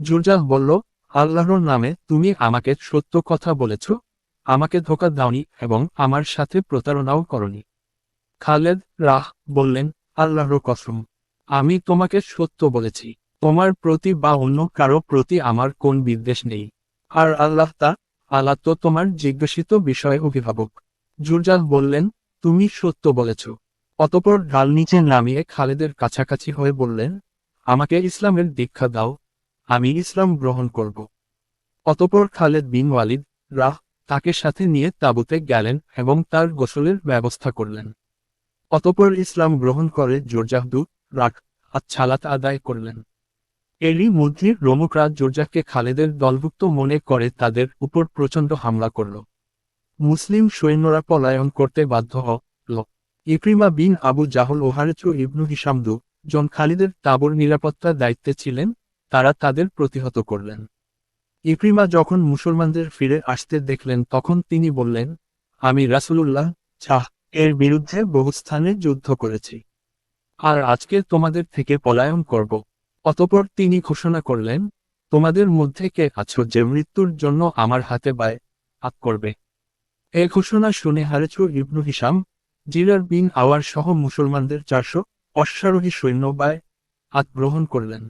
জুরজাহ বলল, আল্লাহর নামে তুমি আমাকে সত্য কথা বলেছ, আমাকে ধোঁকা দাওনি এবং আমার সাথে প্রতারণাও করনি। খালেদ বললেন, আল্লাহর কসম, আমি তোমাকে সত্য বলেছি। তোমার প্রতি বা অন্য কারো প্রতি আমার কোন বিদ্বেষ নেই। আর আল্লাহ তো তোমার জিজ্ঞাসিত বিষয়ে অভিভাবক। জুরজাহ বললেন, তুমি সত্য বলেছ। অতঃপর ঢাল নিচে নামিয়ে খালেদের কাছাকাছি হয়ে বললেন, আমাকে ইসলামের দীক্ষা দাও, আমি ইসলাম গ্রহণ করব। অতঃপর খালেদ বিন ওয়ালিদ তাকে সাথে নিয়ে তাঁবুতে গেলেন এবং তার গোসলের ব্যবস্থা করলেন। অতঃপর ইসলাম গ্রহণ করে জোরজাহদু ছালাত আদায় করলেন। এরই মধ্যে রোমকরা জোরজাহকে খালেদের দলভুক্ত মনে করে তাদের উপর প্রচণ্ড হামলা করল। মুসলিম সৈন্যরা পলায়ন করতে বাধ্য হল। ইকরিমা বিন আবু জাহল ও হারেছু ইবনু হিশামদু জন খালিদের তাঁবুর নিরাপত্তার দায়িত্বে ছিলেন, তারা তাদের প্রতিহত করলেন। ইকরিমা যখন মুসলমানদের ফিরে আসতে দেখলেন তখন তিনি বললেন, আমি রাসূলুল্লাহ এর বিরুদ্ধে বহু স্থানে যুদ্ধ করেছি, আর আজকে তোমাদের থেকে পলায়ন করব। অতঃপর তিনি ঘোষণা করলেন, তোমাদের মধ্যে কে আছো যে মৃত্যুর জন্য আমার হাতে বায়আত করবে? এ ঘোষণা শুনে হারেছু ইবনু হিশাম, জিরার বিন আওয়ার সহ মুসলমানদের 400 অশ্বারোহী সৈন্য বায়আত গ্রহণ করলেন।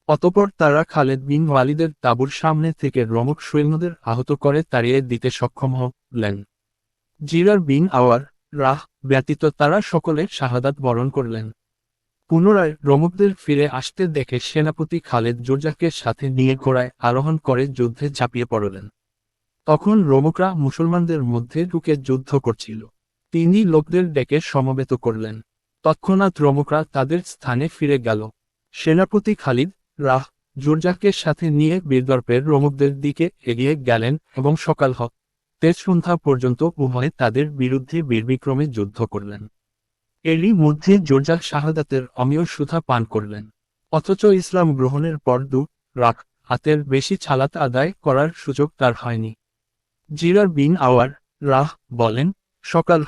অতঃপর তারা খালেদ বিন ওয়ালিদের তাঁবুর সামনে থেকে রোমক সৈন্যদের আহত করে তাড়িয়ে দিতে সক্ষম হলেন। জিরার বিন আওয়ার ব্যতীত তারা সকলে শাহাদাত বরণ করলেন। পুনরায় রোমকদের ফিরে আসতে দেখে সেনাপতি খালেদ জোরজাহকে সাথে নিয়ে ঘোড়ায় আরোহণ করে যুদ্ধে ঝাঁপিয়ে পড়লেন। তখন রোমকরা মুসলমানদের মধ্যে ঢুকে যুদ্ধ করছিল। তিনি লোকদের ডেকে সমবেত করলেন। তৎক্ষণাৎ রোমকরা তাদের স্থানে ফিরে গেল। সেনাপতি খালিদ জোরজাহকে সাথে নিয়ে বীরদর্পের রোমকদের দিকে এগিয়ে গেলেন এবং সকাল হতে সন্ধ্যা পর্যন্ত উভয়ে তাদের বিরুদ্ধে বীরবিক্রমে যুদ্ধ করলেন। এরই মধ্যে জোরজাহ শাহাদাতের অমীয় সুধা পান করলেন। অথচ ইসলাম গ্রহণের পর হাতের বেশি ছালাত আদায় করার সুযোগ তার হয়নি। জিরার বিন আওয়ার বলেন, সকাল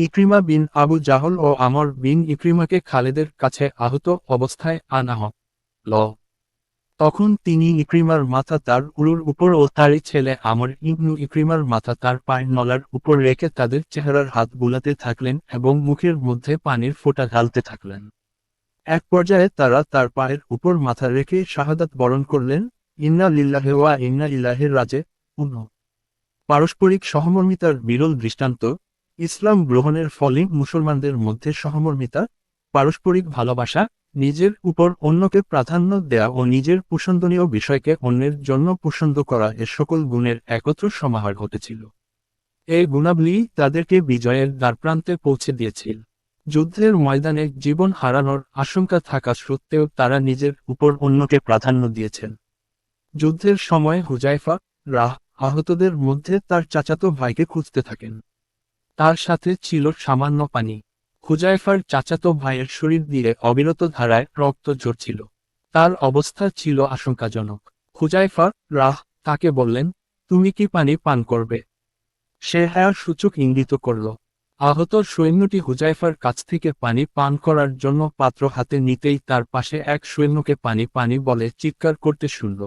ইকরিমা বিন আবু জাহল ও আমর বিন ইকরিমাকে খালেদের কাছে আহত অবস্থায় আনা হল। তখন তিনি ইকরিমার মাথা তার উরুর উপর ও তারই ছেলে আমর ইবনু ইকরিমার মাথা তার পায়ের নলার উপর রেখে তাদের চেহারার হাত বুলাতে থাকলেন এবং মুখের মধ্যে পানির ফোঁটা ঢালতে থাকলেন। এক পর্যায়ে তারা তার পায়ের উপর মাথা রেখে শাহাদাত বরণ করলেন। ইন্না লিল্লাহি ওয়া ইন্না ইলাইহি রাজিউন। পারস্পরিক সহমর্মিতার বিরল দৃষ্টান্ত। ইসলাম গ্রহণের ফলে মুসলমানদের মধ্যে সহমর্মিতা, পারস্পরিক ভালোবাসা, নিজের উপর অন্যকে প্রাধান্য দেয়া ও নিজের পছন্দনীয় বিষয়কে অন্যের জন্য পছন্দ করা এ সকল গুণের একত্র সমাহার ঘটেছিল। এই গুণাবলী তাদেরকে বিজয়ের দ্বারপ্রান্তে পৌঁছে দিয়েছিল। যুদ্ধের ময়দানে জীবন হারানোর আশঙ্কা থাকা সত্ত্বেও তারা নিজের উপর অন্যকে প্রাধান্য দিয়েছেন। যুদ্ধের সময় হুজাইফা আহতদের মধ্যে তার চাচাতো ভাইকে খুঁজতে থাকেন। তার সাথে ছিল সামান্য পানি। হুজাইফার চাচাতো ভাইয়ের শরীর দিয়ে অবিরত ধারায় রক্ত ঝরছিল। তার অবস্থা ছিল আশঙ্কাজনক। হুজাইফা তাকে বললেন, তুমি কি পানি পান করবে? সে হ্যাঁ সূচক ইঙ্গিত করল। আহত সৈন্যটি হুজাইফার কাছ থেকে পানি পান করার জন্য পাত্র হাতে নিতেই তার পাশে এক সৈন্যকে পানি পানি বলে চিৎকার করতে শুনল।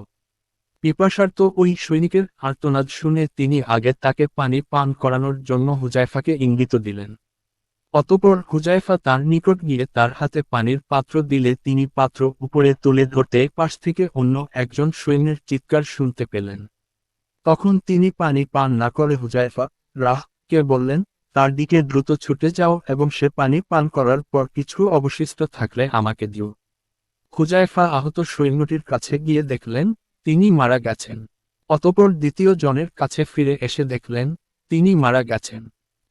পিপাসার্ত ওই সৈনিকের আর্তনাদ শুনে তিনি আগে তাকে পানি পান করানোর জন্য হুজাইফাকে ইঙ্গিত দিলেন। অতঃপর হুজাইফা তার নিকট গিয়ে তার হাতে পানির পাত্র দিলে তিনি পাত্র উপরে তুলে ধরতে পাশ থেকে অন্য একজন সৈন্যের চিৎকার শুনতে পেলেন। তখন তিনি পানি পান না করে হুজাইফা কে বললেন, তার দিকে দ্রুত ছুটে যাও এবং সে পানি পান করার পর কিছু অবশিষ্ট থাকলে আমাকে দিও। হুজাইফা আহত সৈন্যটির কাছে গিয়ে দেখলেন তিনি মারা গেছেন। অতঃপর দ্বিতীয় জনের কাছে ফিরে এসে দেখলেন তিনি মারা গেছেন।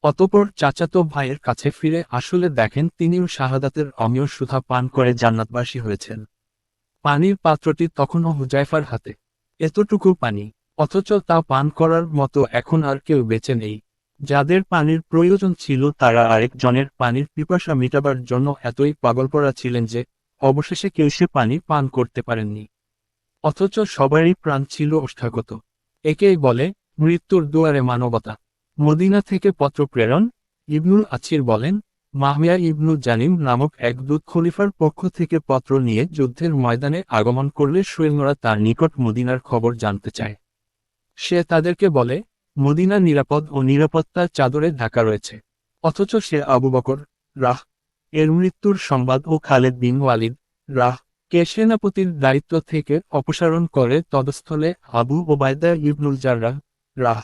অতঃপর চাচাতো ভাইয়ের কাছে ফিরে আসলে দেখেন তিনিও শাহাদাতের অমীয় সুধা পান করে জান্নাতবাসী হয়েছেন। পানির পাত্রটি তখনও হুজাইফার হাতে। এতটুকু পানি, অথচ তা পান করার মতো এখন আর কেউ বেঁচে নেই। যাদের পানির প্রয়োজন ছিল তারা আরেকজনের পানির পিপাসা মেটাবার জন্য এতই পাগলপড়া ছিলেন যে অবশেষে কেউ সে পানি পান করতে পারেননি। অথচ সবারই প্রাণ ছিল ওষ্ঠাগত। একেই বলে মৃত্যুর দুয়ারে মানবতা। মদিনা থেকে পত্র প্রেরণ। ইবনুল আছির বলেন, মাহমিয়া ইবনু জানিম নামক এক দূত খলিফার পক্ষ থেকে পত্র নিয়ে যুদ্ধের ময়দানে আগমন করলে সৈন্যরা তার নিকট মদিনার খবর জানতে চায়। সে তাদেরকে বলে, মদিনা নিরাপদ ও নিরাপত্তার চাদরে ঢাকা রয়েছে। অথচ সে আবু বকর রাহ এর মৃত্যুর সংবাদ ও খালেদ বিন ওয়ালিদ রাহ কে সেনাপতির দায়িত্ব থেকে অপসারণ করে তদস্থলে আবু ওবায়দা ইবনুল জাররাহ রাহ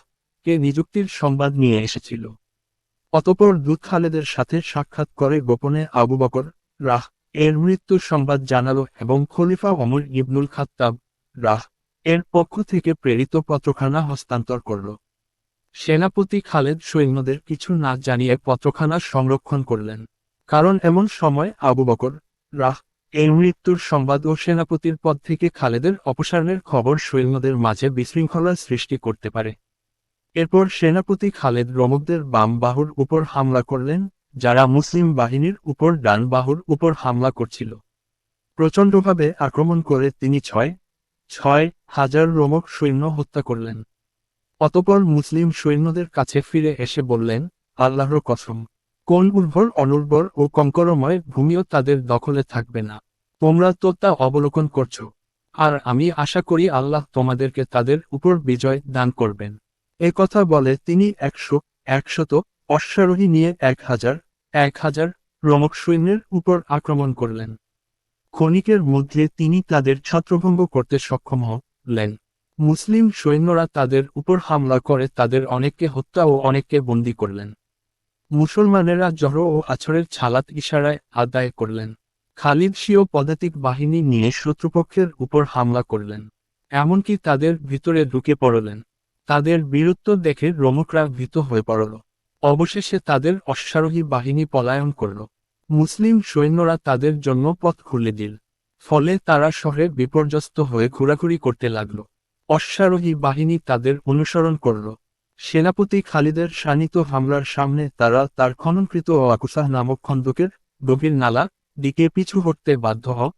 কে নিযুক্তির সংবাদ নিয়ে এসেছিল। অতঃপর দূত খালেদের সাথে সাক্ষাৎ করে গোপনে আবু বকর রাহ এর মৃত্যুর সংবাদ জানালো এবং খলিফা ওমর ইবনুল খাত্তাব রাহ এর পক্ষ থেকে প্রেরিত পত্রখানা হস্তান্তর করল। সেনাপতি খালেদ সৈন্যদের কিছু না জানিয়ে পত্রখানা সংরক্ষণ করলেন, কারণ এমন সময় আবু বকর রাহ এর মৃত্যুর সংবাদ ও সেনাপতির পদ থেকে খালেদের অপসারণের খবর সৈন্যদের মাঝে বিশৃঙ্খলার সৃষ্টি করতে পারে। এরপর সেনাপতি খালেদ রোমকদের বাম বাহুর উপর হামলা করলেন, যারা মুসলিম বাহিনীর উপর ডান বাহুর উপর হামলা করছিল। প্রচণ্ডভাবে আক্রমণ করে তিনি ছয় হাজার রোমক সৈন্য হত্যা করলেন। অতঃপর মুসলিম সৈন্যদের কাছে ফিরে এসে বললেন, আল্লাহর কসম, কোন অনুর্বর ও কঙ্করময় ভূমিও তাদের দখলে থাকবে না। তোমরা তো তা অবলোকন করছো, আর আমি আশা করি আল্লাহ তোমাদেরকে তাদের উপর বিজয় দান করবেন। এ কথা বলে তিনি একশত অশ্বারোহী নিয়ে 1000 রোমক সৈন্যের উপর আক্রমণ করলেন। ক্ষণিকের মধ্যে তিনি তাদের ছত্রভঙ্গ করতে সক্ষম হলেন। মুসলিম সৈন্যরা তাদের উপর হামলা করে তাদের অনেককে হত্যা ও অনেককে বন্দী করলেন। মুসলমানেরা জহর ও আছরের ছালাত ইশারায় আদায় করলেন। খালিদ স্বীয় পদাতিক বাহিনী নিয়ে শত্রুপক্ষের উপর হামলা করলেন, এমনকি তাদের ভিতরে ঢুকে পড়লেন। তাদের বীরত্ব দেখে রোমকরা ভীত হয়ে পড়ল। অবশেষে তাদের অশ্বারোহী বাহিনী পলায়ন করল। মুসলিম সৈন্যরা তাদের জন্য পথ খুলে দিল, ফলে তারা শহরে বিপর্যস্ত হয়ে ঘোরাঘুরি করতে লাগল। অশ্বারোহী বাহিনী তাদের অনুসরণ করল। সেনাপতি খালিদের শানিত হামলার সামনে তারা তার খননকৃত আকুসাহ নামক খন্দকের গভীর নালা দিকে পিছু হটতে বাধ্য হল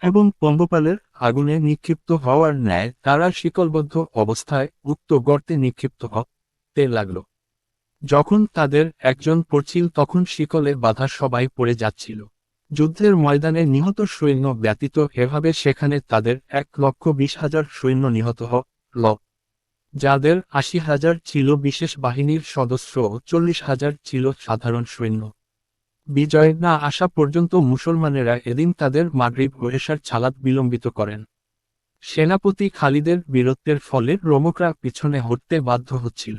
এবং পঙ্গপালের আগুনে নিক্ষিপ্ত হওয়ার ন্যায় তারা শিকলবদ্ধ অবস্থায় উক্ত গর্তে নিক্ষিপ্ত হতে লাগল। যখন তাদের একজন পড়ছিল তখন শিকলে বাধা সবাই পড়ে যাচ্ছিল। যুদ্ধের ময়দানে নিহত সৈন্য ব্যতীত এভাবে সেখানে তাদের 1,20,000 সৈন্য নিহত হল, যাদের 80,000 ছিল বিশেষ বাহিনীর সদস্য ও 40,000 ছিল সাধারণ সৈন্য। বিজয় না আসা পর্যন্ত মুসলমানেরা এদিন তাদের মাগরিব ও এশার ছালাত বিলম্বিত করেন। সেনাপতি খালিদের বীরত্বের ফলে রোমকরা পিছনে হটতে বাধ্য হচ্ছিল।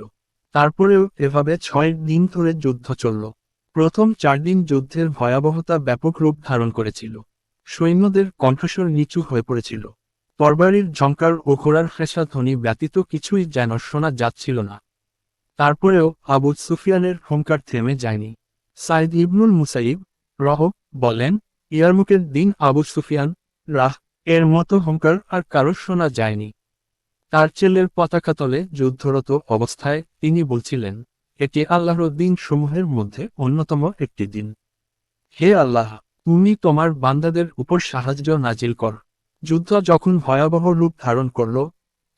তারপরেও এভাবে 6 দিন ধরে যুদ্ধ চলল। প্রথম 4 দিন যুদ্ধের ভয়াবহতা ব্যাপক রূপ ধারণ করেছিল। সৈন্যদের কণ্ঠস্বর নিচু হয়ে পড়েছিল। তরবারির ঝংকার ও ঘোড়ার ফ্রেশা ধ্বনি ব্যতীত কিছুই যেন শোনা যাচ্ছিল না। তারপরেও আবু সুফিয়ানের হুঙ্কার থেমে যায়নি। সাইদ ইবনুল মুসাইব বলেন, ইয়ারমুকের দিন আবু সুফিয়ান রাহ এর মতো হুঙ্কার আর কারো শোনা যায়নি। তার ছেলের পতাকা তলে যুদ্ধরত অবস্থায় তিনি বলছিলেন, এটি আল্লাহর দিন সমূহের মধ্যে অন্যতম একটি দিন। হে আল্লাহ, তুমি তোমার বান্দাদের উপর সাহায্য নাজিল কর। যুদ্ধ যখন ভয়াবহ রূপ ধারণ করল,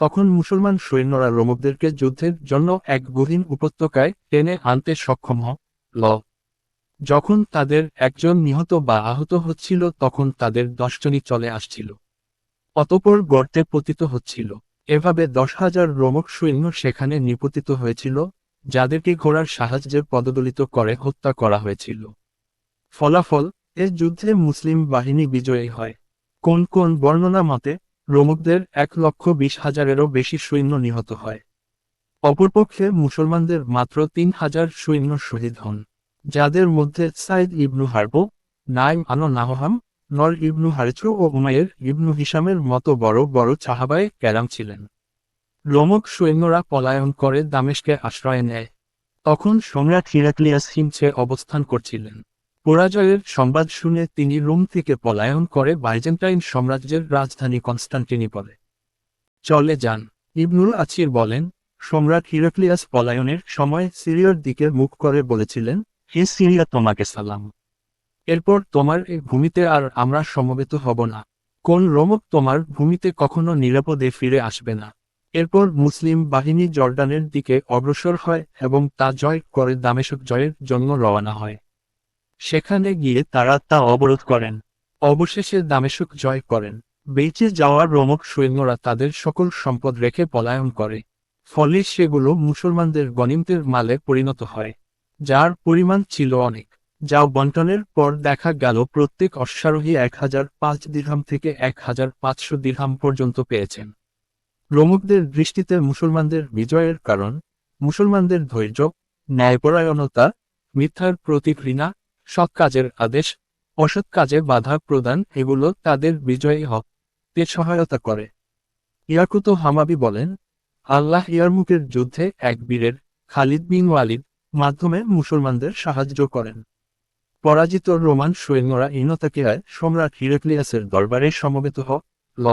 তখন মুসলমান সৈন্যরা রোমকদেরকে যুদ্ধের জন্য এক গহীন উপত্যকায় টেনে আনতে সক্ষম হল। যখন তাদের একজন নিহত বা আহত হচ্ছিল তখন তাদের 10 জনই চলে আসছিল, অতঃপর গর্তে পতিত হচ্ছিল। এভাবে 10,000 রোমক সৈন্য সেখানে নিপতিত হয়েছিল, যাদেরকে ঘোড়ার সাহায্যে পদদলিত করে হত্যা করা হয়েছিল। ফলাফল, এ যুদ্ধে মুসলিম বাহিনী বিজয়ী হয়। কোন কোন বর্ণনা মতে রোমকদের 1,20,000-এরও বেশি সৈন্য নিহত হয়। অপরপক্ষে মুসলমানদের মাত্র 3,000 সৈন্য শহীদ হন, যাদের মধ্যে সাইদ ইবনু হারব, নাইম নাহহাম, নর ইবনু হারিছ ও উমাইর ইবনু হিসামের মতো বড় বড় সাহাবায়ে কেরাম ছিলেন। রোমক সৈন্যরা পলায়ন করে দামেস্কে আশ্রয় নেয়। তখন সম্রাট হিরাক্লিয়াস হিমসে অবস্থান করছিলেন। পরাজয়ের সংবাদ শুনে তিনি রোম থেকে পলায়ন করে বাইজেন্টাইন সাম্রাজ্যের রাজধানী কনস্টান্টিনোপলে চলে যান। ইবনুল আছির বলেন, সম্রাট হিরাক্লিয়াস পলায়নের সময় সিরিয়ার দিকে মুখ করে বলেছিলেন, হে সিরিয়া, তোমাকে সালাম। এরপর তোমার এই ভূমিতে আর আমরা সমবেত হব না। কোন রোমক তোমার ভূমিতে কখনো নিরাপদে ফিরে আসবে না। এরপর মুসলিম বাহিনী জর্ডানের দিকে অগ্রসর হয় এবং তা জয় করে দামেশক জয়ের জন্য রওনা হয়। সেখানে গিয়ে তারা তা অবরোধ করেন। অবশেষে দামেস্ক জয় করেন। বেঁচে যাওয়া রোমক সৈন্যরা তাদের সকল সম্পদ রেখে পলায়ন করে। ফলে সেগুলো মুসলমানদের গনিমতের মালে পরিণত হয়, যার পরিমাণ ছিল অনেক। যা বন্টনের পর দেখা গেল প্রত্যেক অশ্বারোহী 1005 দিরহাম থেকে 1500 দিরহাম পর্যন্ত পেয়েছেন। রোমকদের দৃষ্টিতে মুসলমানদের বিজয়ের কারণ মুসলমানদের ধৈর্য, ন্যায়পরায়ণতা, মিথ্যার প্রতি ঘৃণা, সৎ কাজের আদেশ, অসৎ কাজে বাধা প্রদান এগুলো তাদের বিজয়ী হতে সহায়তা করে। ইয়াকুত হামাবি বলেন, আল্লাহ ইয়ারমুকের যুদ্ধে এক বীরের, খালিদ বিন ওয়ালিদ মাধ্যমে মুসলমানদের সাহায্য করেন। পরাজিত রোমান সৈন্যরা ইনতাকিয়ায় সম্রাট হিরাক্লিয়াসের দরবারে সমবেত হল।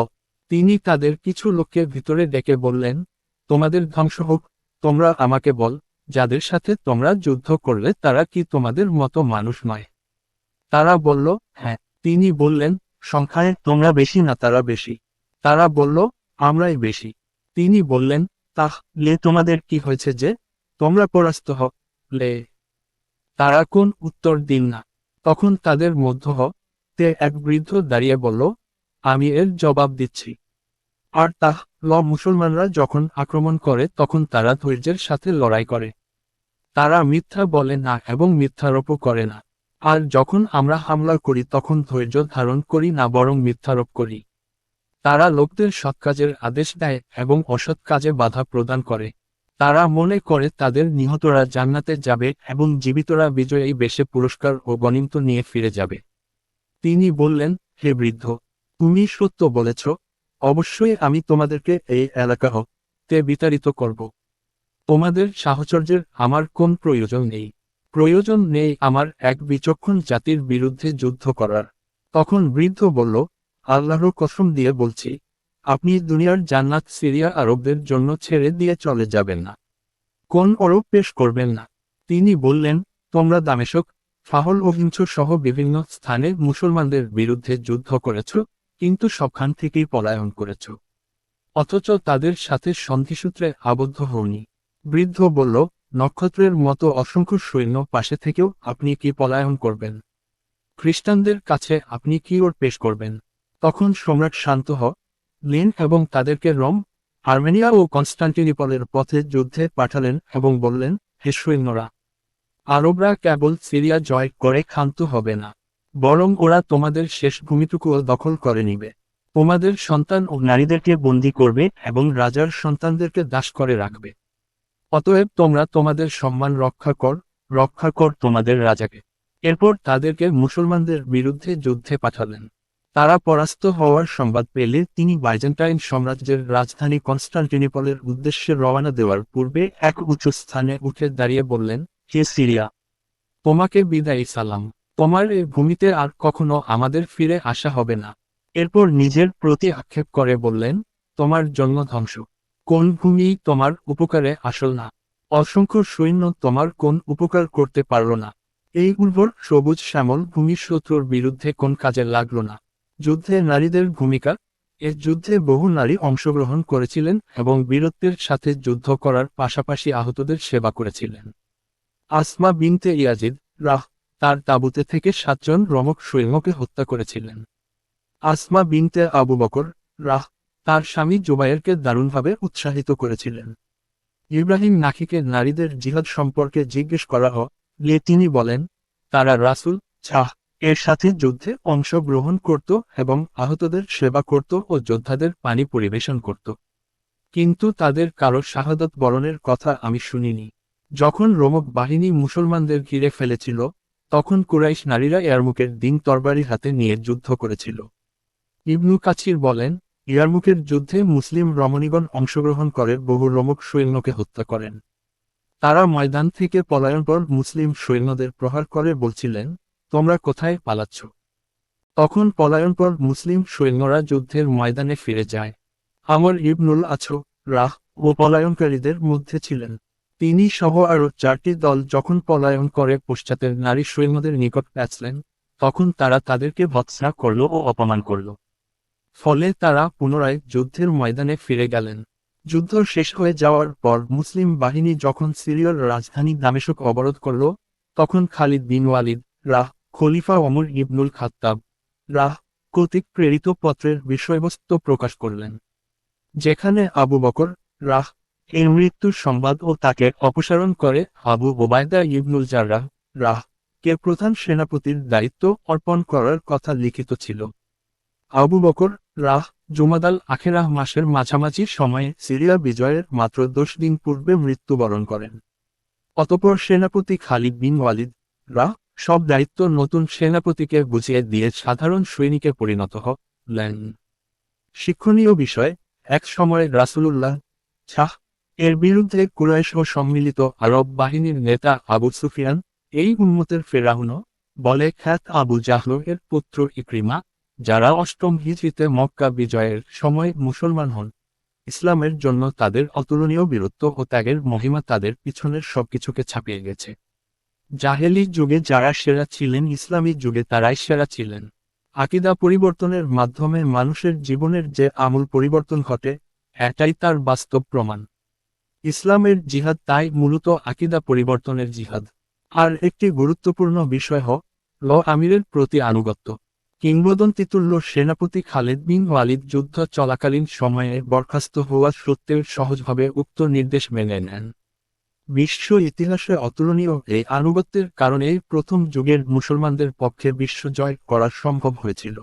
তিনি তাদের কিছু লোককে ভিতরে ডেকে বললেন, তোমাদের ধ্বংস হোক, তোমরা আমাকে বল, যাদের সাথে তোমরা যুদ্ধ করলে তারা কি তোমাদের মতো মানুষ নয়? তারা বলল, হ্যাঁ। তিনি বললেন, সংখ্যায় তোমরা বেশি না তারা বেশি? তারা বলল, আমরাই বেশি। তিনি বললেন, তাহলে তোমাদের কি হয়েছে যে তোমরা পরাস্ত হলে? তারা কোন উত্তর দিন না। তখন তাদের মধ্য হতে এক বৃদ্ধ দাঁড়িয়ে বলল, আমি এর জবাব দিচ্ছি। আর মুসলমানরা যখন আক্রমণ করে তখন তারা ধৈর্যের সাথে লড়াই করে। তারা মিথ্যা বলে না এবং মিথ্যারোপও করে না। আর যখন আমরা হামলা করি তখন ধৈর্য ধারণ করি না বরং মিথ্যারোপ করি। তারা লোকদের সৎ কাজের আদেশ দেয় এবং অসৎ কাজে বাধা প্রদান করে। তারা মনে করে তাদের নিহতরা জান্নাতে যাবে এবং জীবিতরা বিজয়ী বেশে পুরস্কার ও গনিমত নিয়ে ফিরে যাবে। তিনি বললেন, হে বৃদ্ধ, তুমি সত্য বলেছ। অবশ্যই আমি তোমাদেরকে এই এলাকা হতে বিতাড়িত করব। তোমাদের সাহচর্যের আমার কোন প্রয়োজন নেই। প্রয়োজন নেই আমার এক বিচক্ষণ জাতির বিরুদ্ধে যুদ্ধ করার। তখন বৃদ্ধ বলল, আল্লাহর কসম দিয়ে বলছি, আপনি দুনিয়ার জান্নাত সিরিয়া আরবদের জন্য ছেড়ে দিয়ে চলে যাবেন না। কোন অরব পেশ করবেন না। তিনি বললেন, তোমরা দামেশক, ফাহল ও হিংস সহ বিভিন্ন স্থানে মুসলমানদের বিরুদ্ধে যুদ্ধ করেছ, কিন্তু সবখান থেকেই পলায়ন করেছ। অথচ তাদের সাথে সন্ধিসূত্রে আবদ্ধ হওনি। বৃদ্ধ বলল, নক্ষত্রের মতো অসংখ্য সৈন্য পাশে থেকেও আপনি কি পলায়ন করবেন? খ্রিস্টানদের কাছে আপনি কি ওর পেশ করবেন? তখন সম্রাট শান্ত হলেন এবং তাদেরকে রোম, আর্মেনিয়া ও কনস্টান্টিনিপলের পথে যুদ্ধে পাঠালেন এবং বললেন, হে সৈন্যরা, আরবরা কেবল সিরিয়া জয় করে ক্ষান্ত হবে না, বরং ওরা তোমাদের শেষ ভূমিটুকুও দখল করে নিবে। তোমাদের সন্তান ও নারীদেরকে বন্দী করবে এবং রাজার সন্তানদেরকে দাস করে রাখবে। অতএব তোমরা তোমাদের সম্মান রক্ষা কর তোমাদের রাজাকে। এরপর তাদেরকে মুসলমানদের বিরুদ্ধে যুদ্ধে পাঠালেন। তারা পরাস্ত হওয়ার সংবাদ পেলে তিনি বাইজেন্টাইন সাম্রাজ্যের রাজধানী কনস্টান্টিনিপলের উদ্দেশ্যে রওনা দেওয়ার পূর্বে এক উঁচু স্থানে উঠে দাঁড়িয়ে বললেন, হে সিরিয়া, তোমাকে বিদায়ী সালাম। তোমার এই ভূমিতে আর কখনো আমাদের ফিরে আসা হবে না। এরপর নিজের প্রতি আক্ষেপ করে বললেন, তোমার জন্য ধ্বংস। কোন ভূমি তোমার উপকারে আসল না? অসংখ্য সৈন্য তোমার কোন উপকার করতে পারল না? এই উর্বর সবুজ শ্যামল ভূমির শত্রুর বিরুদ্ধে কোন কাজে লাগলো না? যুদ্ধে নারীদের ভূমিকা। এ যুদ্ধে বহু নারী অংশগ্রহণ করেছিলেন এবং বীরত্বের সাথে যুদ্ধ করার পাশাপাশি আহতদের সেবা করেছিলেন। আসমা বিনতে ইয়াজিদ তার তাঁবুতে থেকে 7 জন রোমক সৈন্যকে হত্যা করেছিলেন। আসমা বিনতে আবু বকর তার স্বামী জুবায়েরকে দারুণভাবে উৎসাহিত করেছিলেন। ইব্রাহিম নাখিকে নারীদের জিহাদ সম্পর্কে জিজ্ঞেস করা হলে তিনি বলেন, তারা রাসূল এর সাথে যুদ্ধে অংশগ্রহণ করত এবং আহতদের সেবা করত ও যোদ্ধাদের পানি পরিবেশন করত। কিন্তু তাদের কারো শাহাদাত বরণের কথা আমি শুনিনি। যখন রোমক বাহিনী মুসলমানদের ঘিরে ফেলেছিল, তখন কুরাইশ নারীরা ইয়ারমুকের দিন তরবারি হাতে নিয়ে যুদ্ধ করেছিল। ইবনু কাছির বলেন, ইয়ারমুকের যুদ্ধে মুসলিম রমণীগণ অংশগ্রহণ করে বহু রোমক সৈন্যকে হত্যা করেন। তারা ময়দান থেকে পলায়ন পর মুসলিম সৈন্যদের প্রহার করে বলছিলেন, তোমরা কোথায় পালাচ্ছ? তখন পলায়ন পর মুসলিম সৈন্যরা যুদ্ধের ময়দানে ফিরে যায়। আমর ইবনুল ও পলায়নকারীদের মধ্যে ছিলেন। তিনি সহ আরও 4টি দল যখন পলায়ন করে পশ্চাতের নারী সৈন্যদের নিকট পৌঁছলেন, তখন তারা তাদেরকে ভৎসনা করল ও অপমান করল। ফলে তারা পুনরায় যুদ্ধের ময়দানে ফিরে গেলেন। যুদ্ধ শেষ হয়ে যাওয়ার পর মুসলিম বাহিনী যখন সিরিয়ার রাজধানী দামেশক অবরোধ করল, তখন খালিদ বিন ওয়ালিদ খলিফা ওমর ইবনুল খাত্তাব রাহ কর্তৃক প্রেরিত পত্রের বিষয়বস্তু প্রকাশ করলেন, যেখানে আবু বকর রাহ এর মৃত্যুর সংবাদ ও তাকে অপসারণ করে আবু ওবায়দা ইবনুল জাররাহ রাহ কে প্রধান সেনাপতির দায়িত্ব অর্পণ করার কথা লিখিত ছিল। আবু বকর রাহ জুমাদাল আখেরাহ মাসের মাঝামাঝি সময়ে সিরিয়া বিজয়ের মাত্র 10 দিন পূর্বে মৃত্যুবরণ করেন। অতঃপর সেনাপতি খালিদ বিন ওয়ালিদ রাহ সব দায়িত্ব নতুন সেনাপতিকে বুঝিয়ে দিয়ে সাধারণ সৈনিকে পরিণত হলেন। শিক্ষণীয় বিষয়, এক সময়ে রাসূলুল্লাহ ছাহ এর বিরুদ্ধে কুরাইশ ও সম্মিলিত আরব বাহিনীর নেতা আবু সুফিয়ান, এই উম্মতের ফেরাউন বলে খ্যাত আবু জাহল এর পুত্র ইকরিমা, যারা অষ্টম হিজরিতে মক্কা বিজয়ের সময় মুসলমান হন, ইসলামের জন্য তাদের অতুলনীয় বীরত্ব ও ত্যাগের মহিমা তাদের পিছনের সবকিছুকে ছাপিয়ে গেছে। জাহেলি যুগে যারা সেরা ছিলেন, ইসলামী যুগে তারাই সেরা ছিলেন। আকীদা পরিবর্তনের মাধ্যমে মানুষের জীবনের যে আমূল পরিবর্তন ঘটে, এটাই তার বাস্তব প্রমাণ। ইসলামের জিহাদ তাই মূলত আকীদা পরিবর্তনের জিহাদ। আর একটি গুরুত্বপূর্ণ বিষয় হল আমিরের প্রতি আনুগত্য। কিংবদন্তিতুল্য সেনাপতি খালিদ বিন ওয়ালিদ যুদ্ধ চলাকালীন সময়ে বরখাস্ত হওয়া সত্ত্বেও সহজভাবে উক্ত নির্দেশ মেনে নেন। বিশ্ব ইতিহাসে অতুলনীয় এই আনুগত্যের কারণেই প্রথম যুগের মুসলমানদের পক্ষে বিশ্ব জয় করা সম্ভব হয়েছিল।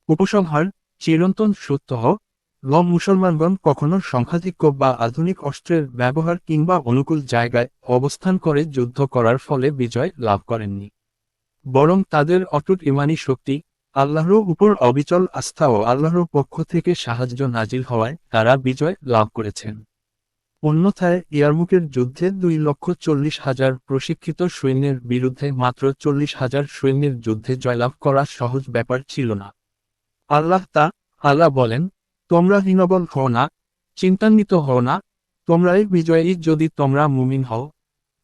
উপসংহার, চিরন্তন সত্য মুসলমানগণ কখনো সংখ্যাধিক্য বা আধুনিক অস্ত্রের ব্যবহার কিংবা অনুকূল জায়গায় অবস্থান করে যুদ্ধ করার ফলে বিজয় লাভ করেননি, বরং তাদের অটুট ঈমানী শক্তি, আল্লাহর উপর অবিচল আস্থা ও আল্লাহর পক্ষ থেকে সাহায্য নাজিল হওয়ায় তারা বিজয় লাভ করেছেন। অন্যথায় ইয়ারমুকের যুদ্ধে 2,40,000 প্রশিক্ষিত সৈন্যের বিরুদ্ধে মাত্র 40,000 সৈন্যের যুদ্ধে জয়লাভ করা সহজ ব্যাপার ছিল না। আল্লাহ বলেন, তোমরা হীনবল হও না, চিন্তান্বিত হও না, তোমরাই বিজয়ী যদি তোমরা মুমিন হও।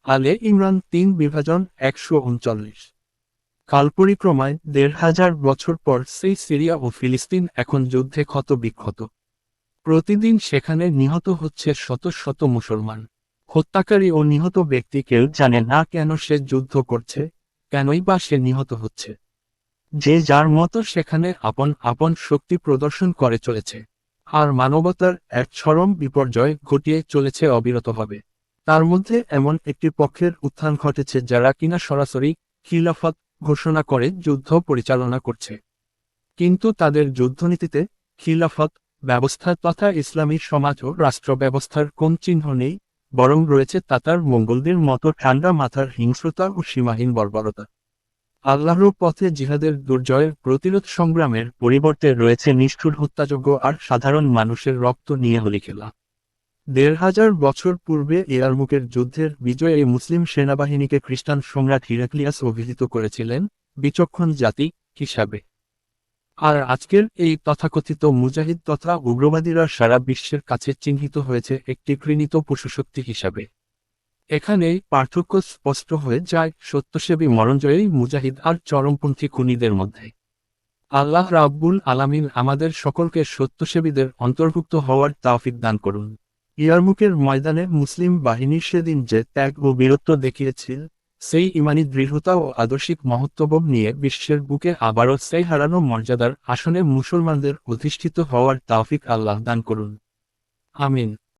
আলে ইমরান 3:139। কালপরিক্রমায় 1,500 বছর পর সেই সিরিয়া ও ফিলিস্তিন এখন যুদ্ধে ক্ষত বিক্ষত। প্রতিদিন সেখানে নিহত হচ্ছে শত শত মুসলমান। হত্যাকারী ও নিহত ব্যক্তি কেউ জানে না কেন সে যুদ্ধ করছে, কেনই বা সে নিহত হচ্ছে। যে যার মতো সেখানে আপন আপন শক্তি প্রদর্শন করে চলেছে, আর মানবতার এক চরম বিপর্যয় ঘটিয়ে চলেছে অবিরতভাবে। তার মধ্যে এমন একটি পক্ষের উত্থান ঘটেছে যারা কিনা সরাসরি খিলাফত ঘোষণা করে যুদ্ধ পরিচালনা করছে, কিন্তু তাদের যুদ্ধনীতিতে খিলাফত ব্যবস্থা তথা ইসলামী সমাজ ও রাষ্ট্র ব্যবস্থার কোন চিহ্ন নেই, বরং রয়েছে তাতার মঙ্গলদের মতো ঠান্ডা মাথার হিংস্রতা ও সীমাহীন বর্বরতা। আল্লাহর পথে জিহাদের দুর্জয়ের প্রতিরোধ সংগ্রামের পরিবর্তে রয়েছে নিষ্ঠুর হত্যাযজ্ঞ আর সাধারণ মানুষের রক্ত নিয়ে হোলি খেলা। 1,500 বছর পূর্বে ইয়ারমুকের যুদ্ধের বিজয়ে মুসলিম সেনাবাহিনীকে খ্রিস্টান সম্রাট হিরাক্লিয়াস অভিহিত করেছিলেন বিচক্ষণ জাতি হিসাবে। আর আজকের এই তথাকথিত মুজাহিদ তথা উগ্রবাদীরা সারা বিশ্বের কাছে চিহ্নিত হয়েছে একটি ঘৃণিত পশুশক্তি হিসাবে। এখানেই পার্থক্য স্পষ্ট হয়ে যায় সত্যসেবী মরণজয়ী মুজাহিদ আর চরমপন্থী খুনিদের মধ্যে। আল্লাহ রাব্বুল আলামিন আমাদের সকলকে সত্যসেবীদের অন্তর্ভুক্ত হওয়ার তাওফিক দান করুন। ইয়ারমুকের ময়দানে মুসলিম বাহিনী সেদিন যে ত্যাগ ও বীরত্ব দেখিয়েছিল, সেই ইমানি দৃঢ়তা ও আদর্শিক মহত্ত্ববোধ নিয়ে বিশ্বের বুকে আবারও সেই হারানো মর্যাদার আসনে মুসলমানদের অধিষ্ঠিত হওয়ার তাওফিক আল্লাহ দান করুন। আমিন।